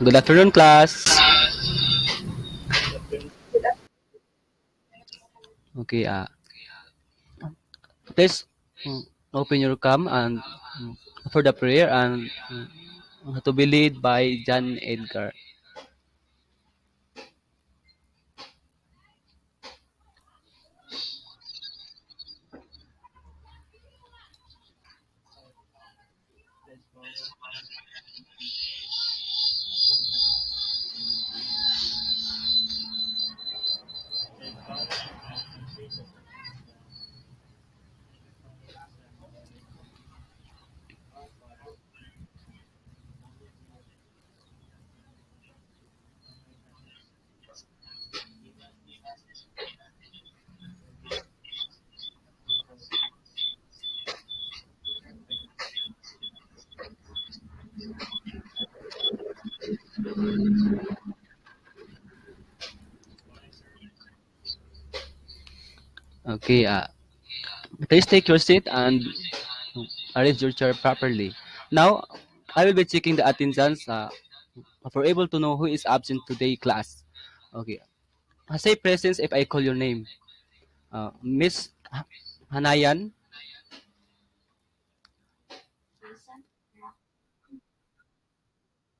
Good afternoon, class. Okay, please open your cam and for the prayer and to be led by John Edgar. Okay, please take your seat and arrange your chair properly. Now, I will be checking the attendance for able to know who is absent today, class. Okay, say presence if I call your name. Miss Hanayan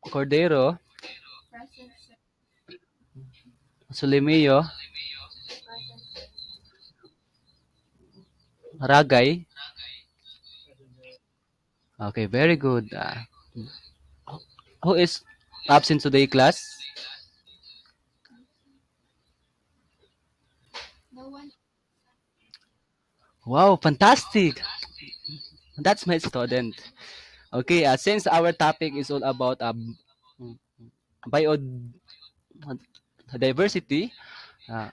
Cordero, Solimio, Ragay. Okay, very good. Who is absent today, class? Wow, fantastic. That's my student. Okay, since our topic is all about biodiversity, uh,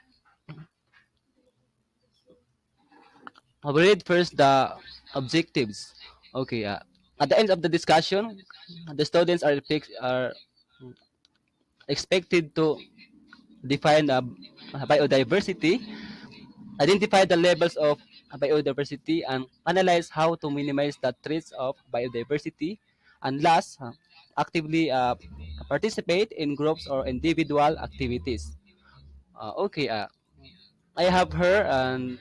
I will read first the objectives. Okay, at the end of the discussion, the students are expected to define biodiversity, identify the levels of biodiversity, and analyze how to minimize the threats of biodiversity. And last, actively participate in groups or individual activities. Okay, I have her and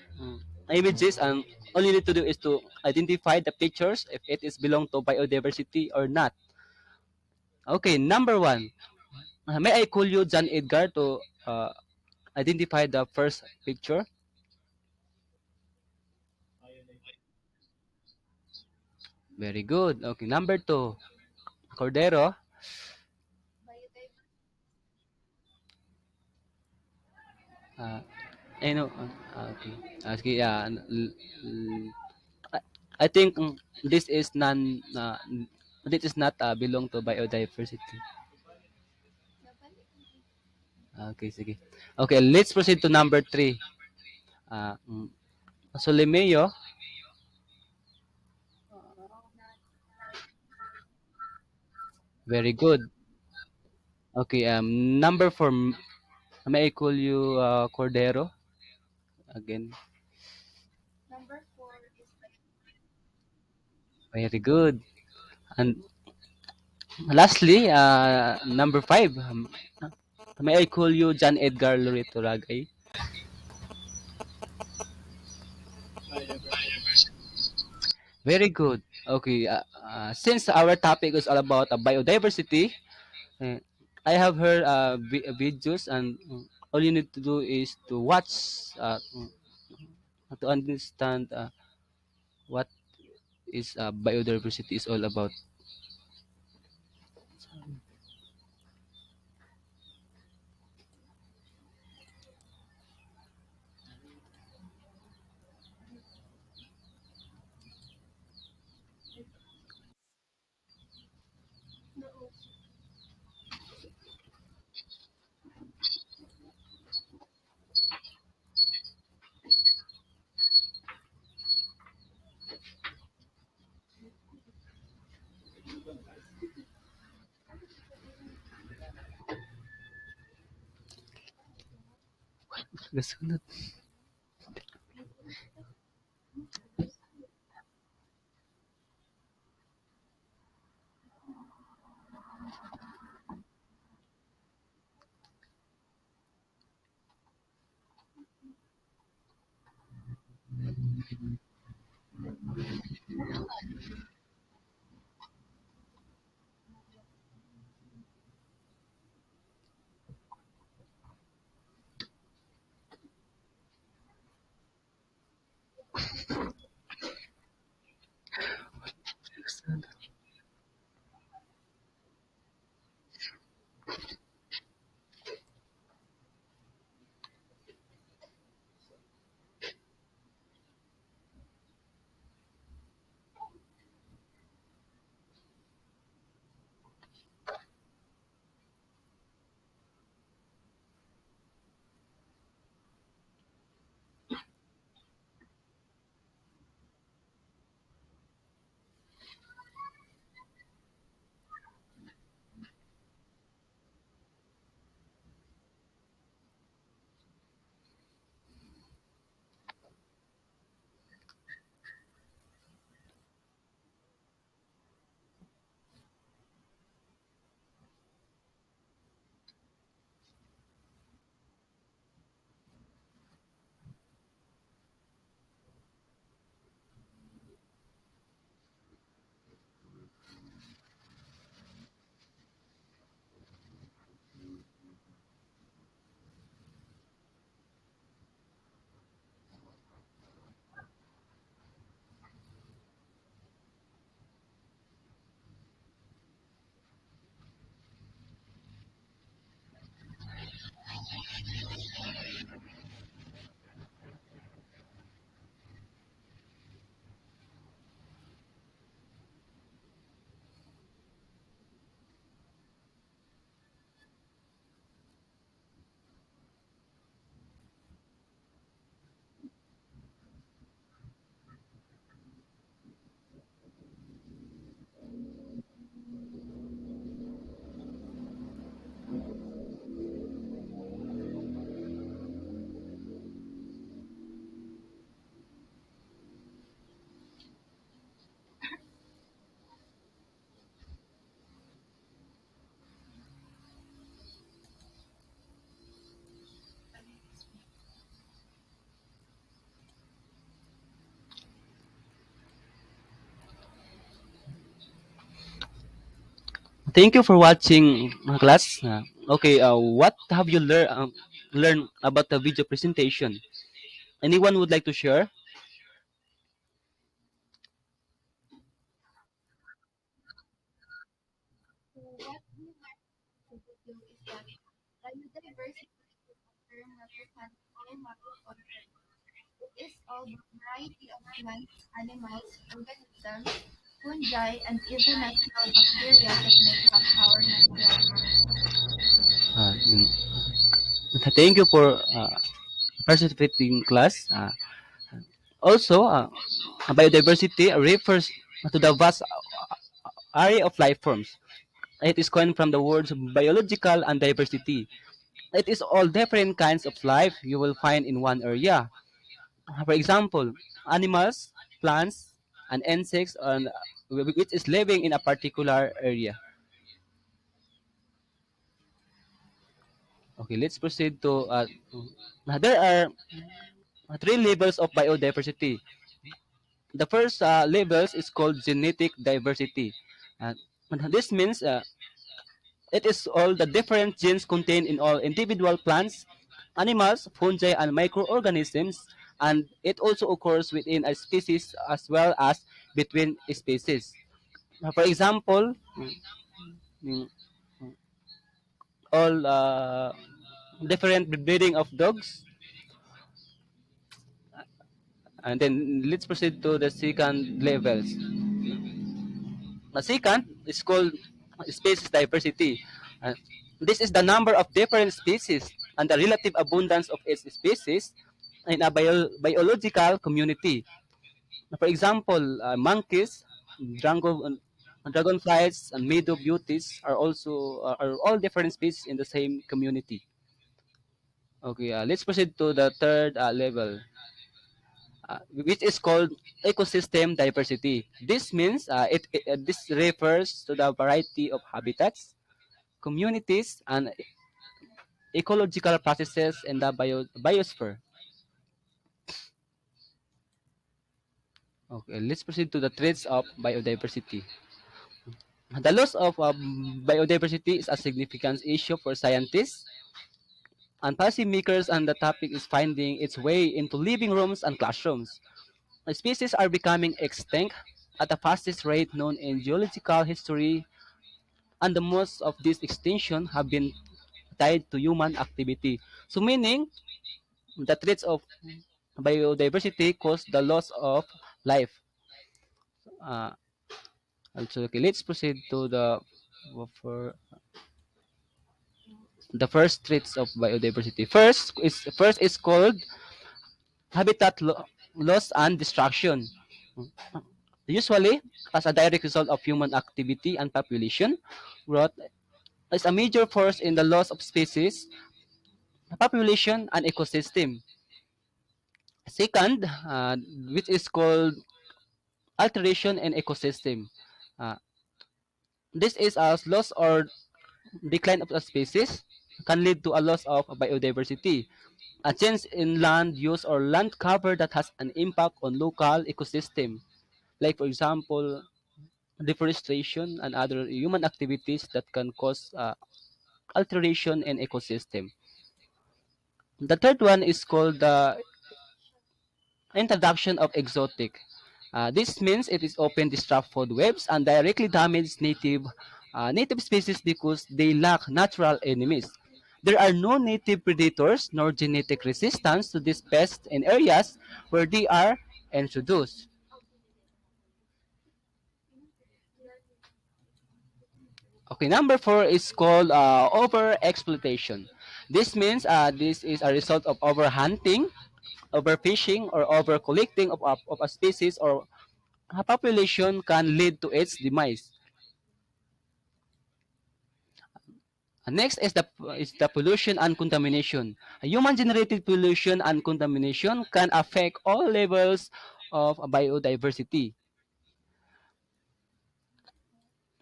images, and all you need to do is to identify the pictures if it is belong to biodiversity or not. Okay, number one. May I call you John Edgar to identify the first picture? Very good. Okay, number two. Cordero. Uh, know. Okay. Okay. Yeah. I, I think this is non. This is not belong to biodiversity. Okay, sige. Okay, let's proceed to number three. Uh, mm, Solimeo. Very good. Okay. Number four. May I call you Cordero again? Very good. And lastly, number five. May I call you John Edgar Loreto Ragay? Very good. Okay. Since our topic is all about biodiversity, uh, I have heard videos, and all you need to do is to watch to understand what is biodiversity is all about. Kasunod. Thank you for watching, class. Okay, what have you learned about the video presentation? Anyone would like to share? Mm, thank you for participating, class. Also, biodiversity refers to the vast array of life forms. It is coined from the words biological and diversity. It is all different kinds of life you will find in one area. For example, animals, plants, and insects, which is living in a particular area. Okay, let's proceed to. There are three levels of biodiversity. The first levels is called genetic diversity. Uh, this means it is all the different genes contained in all individual plants, animals, fungi, and microorganisms, and it also occurs within a species as well as between species. For example, mm, all different breeding of dogs, and then let's proceed to the second levels. The second is called species diversity. Uh, this is the number of different species and the relative abundance of each species in a biological community. For example, monkeys, dragonflies, and meadow beauties are also are all different species in the same community. Okay, let's proceed to the third level, which is called ecosystem diversity. This means this refers to the variety of habitats, communities, and ecological processes in the biosphere. Okay, let's proceed to the threats of biodiversity. The loss of biodiversity is a significant issue for scientists and policymakers, and the topic is finding its way into living rooms and classrooms. Species are becoming extinct at the fastest rate known in geological history, and the most of these extinction have been tied to human activity. So meaning the threats of biodiversity cause the loss of life. Uh, also, okay, let's proceed to for the first threats of biodiversity. First is called habitat loss and destruction. Usually, as a direct result of human activity and population growth, is a major force in the loss of species, population, and ecosystem. Second, which is called alteration in ecosystem. Uh, this is a loss or decline of a species can lead to a loss of biodiversity. A change in land use or land cover that has an impact on local ecosystem, like for example, deforestation and other human activities that can cause alteration in ecosystem. The third one is called the introduction of exotic. This means it is often disrupt food webs and directly damage native species because they lack natural enemies. There are no native predators nor genetic resistance to these pests in areas where they are introduced. Okay, number four is called over exploitation. This means this is a result of overhunting, overfishing, or over collecting of a species or a population can lead to its demise. Next is the pollution and contamination. Human-generated pollution and contamination can affect all levels of biodiversity.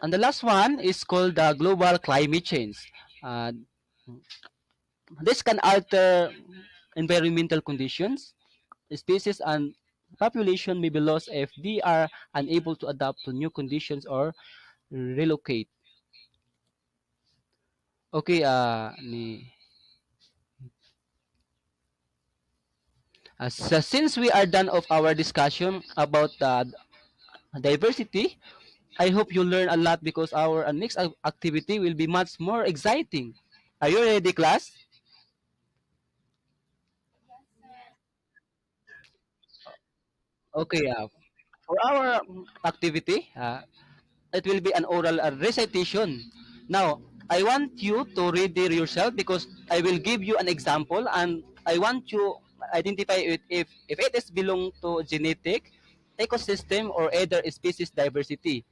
And the last one is called the global climate change. Uh, this can alter environmental conditions. Species and population may be lost if they are unable to adapt to new conditions or relocate. Okay, so since we are done of our discussion about diversity, I hope you learn a lot because our next activity will be much more exciting. Are you ready, class? Okay, for our activity, it will be an oral recitation. Now, I want you to read it yourself because I will give you an example and I want you identify it if it is belong to genetic, ecosystem, or either species diversity.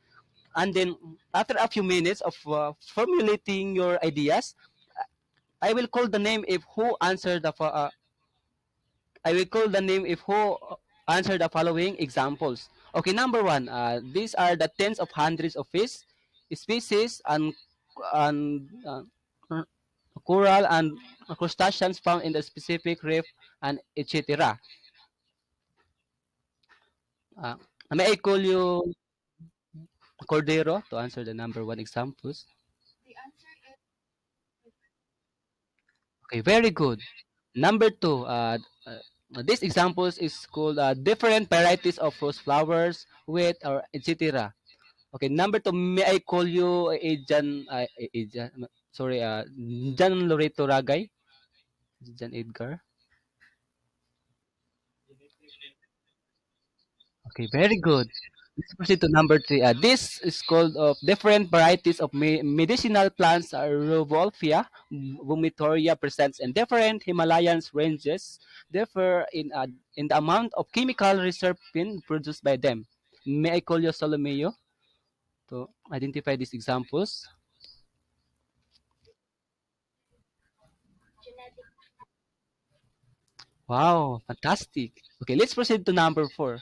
And then after a few minutes of formulating your ideas, I will call the name if who answer I will call the name if who answer the following examples. Okay, number one, these are the tens of hundreds of fish species and coral and crustaceans found in the specific reef and etc. Uh, may I call you Cordero to answer the number one examples? Okay, very good. Number two, these examples is called different varieties of rose flowers, with or etc. Okay, number two, may I call you sorry, Jan Loreto Ragay? Jan Edgar? Okay, very good. Let's proceed to number three. This is called of different varieties of medicinal plants. Ruvolfia vomitoria presents in different Himalayan ranges, differ in the amount of chemical reserpine produced by them. May I call you Solomeo to identify these examples? Wow, fantastic. Okay, let's proceed to number four.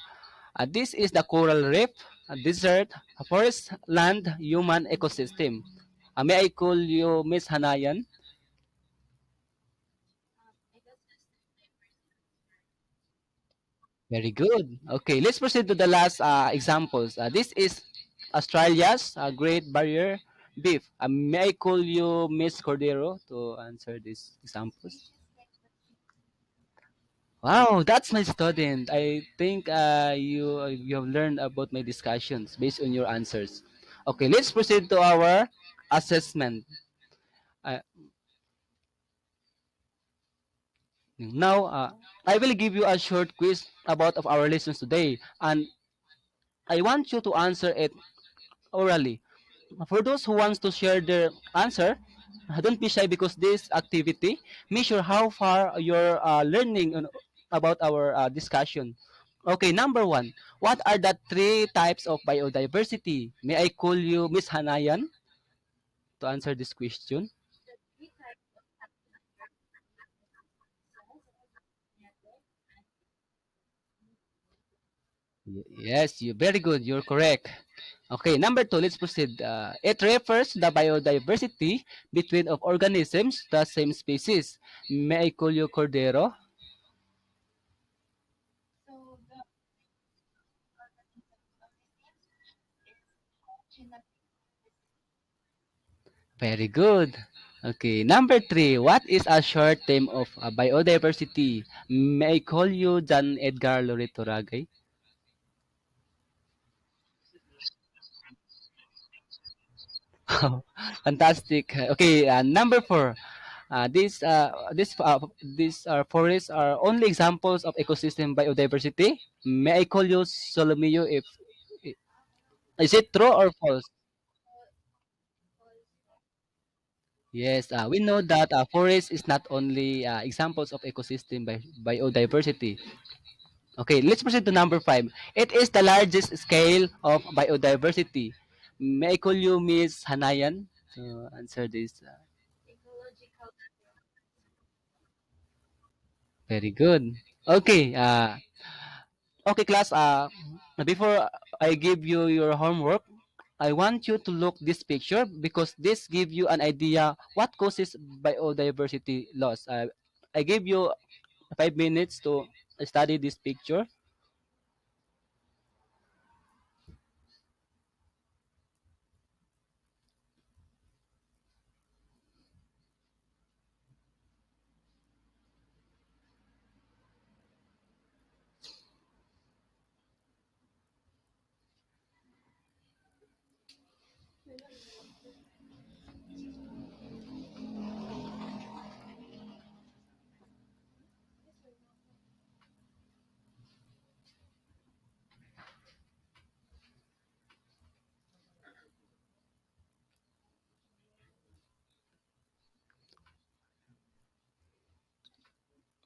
This is the coral reef, a desert, a forest, land, human ecosystem. May I call you Miss Hanayan? Very good. Okay, let's proceed to the last examples. This is Australia's Great Barrier Reef. May I call you Miss Cordero to answer these examples? Wow, that's my student. I think you have learned about my discussions based on your answers. Okay, let's proceed to our assessment. Uh, now, I will give you a short quiz about of our lessons today, and I want you to answer it orally. For those who wants to share their answer, don't be shy because this activity measure how far you're learning about our discussion. Okay, number one, what are the three types of biodiversity? May I call you Miss Hanayan to answer this question? Yes, you very good. You're correct. Okay, number two, let's proceed. It refers to the biodiversity between of organisms the same species. May I call you Cordero? Very good. Okay, number three, what is a short term of biodiversity? May I call you John Edgar Loreto Ragay? Fantastic. Okay, number four. These forests are only examples of ecosystem biodiversity. May I call you Solomio if is it true or false? Yes, we know that forest is not only examples of ecosystem biodiversity. Okay, let's proceed to number five. It is the largest scale of biodiversity. May I call you Miss Hanayan to answer this? Very good. Okay, okay, class. Before I give you your homework, I want you to look this picture because this give you an idea what causes biodiversity loss. I give you 5 minutes to study this picture.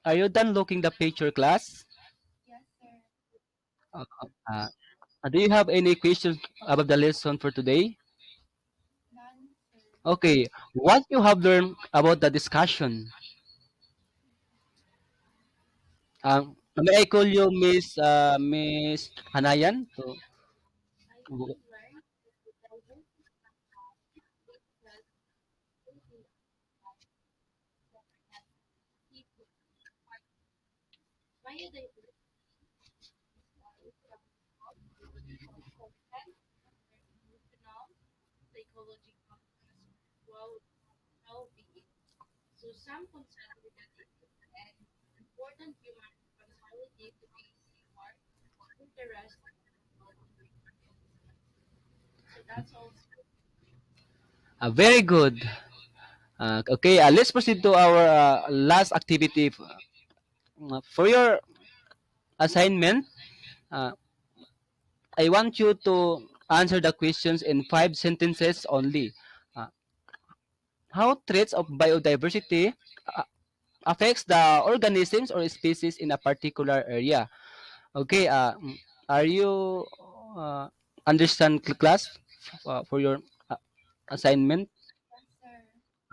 Are you done looking the picture, class? Uh, uh, do you have any questions about the lesson for today? Okay, what you have learned about the discussion? May I call you Miss Hanayan? Very good. Okay, let's proceed to our last activity. For your assignment, uh, I want you to answer the questions in 5 sentences only. Uh, how traits of biodiversity uh, affects the organisms or species in a particular area? Okay, are you uh, understand class for your uh, assignment?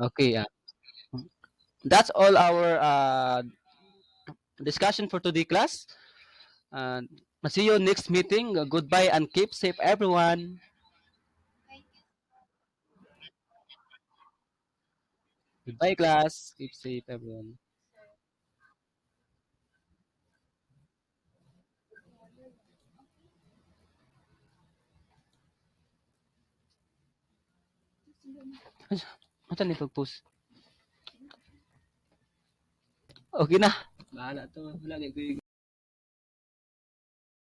Okay, that's all our discussion for today, class. Uh, see you next meeting. Goodbye and keep safe, everyone. Goodbye, class. Keep safe, everyone. Ano ni pag-post? Okay na. Bahala to. Wala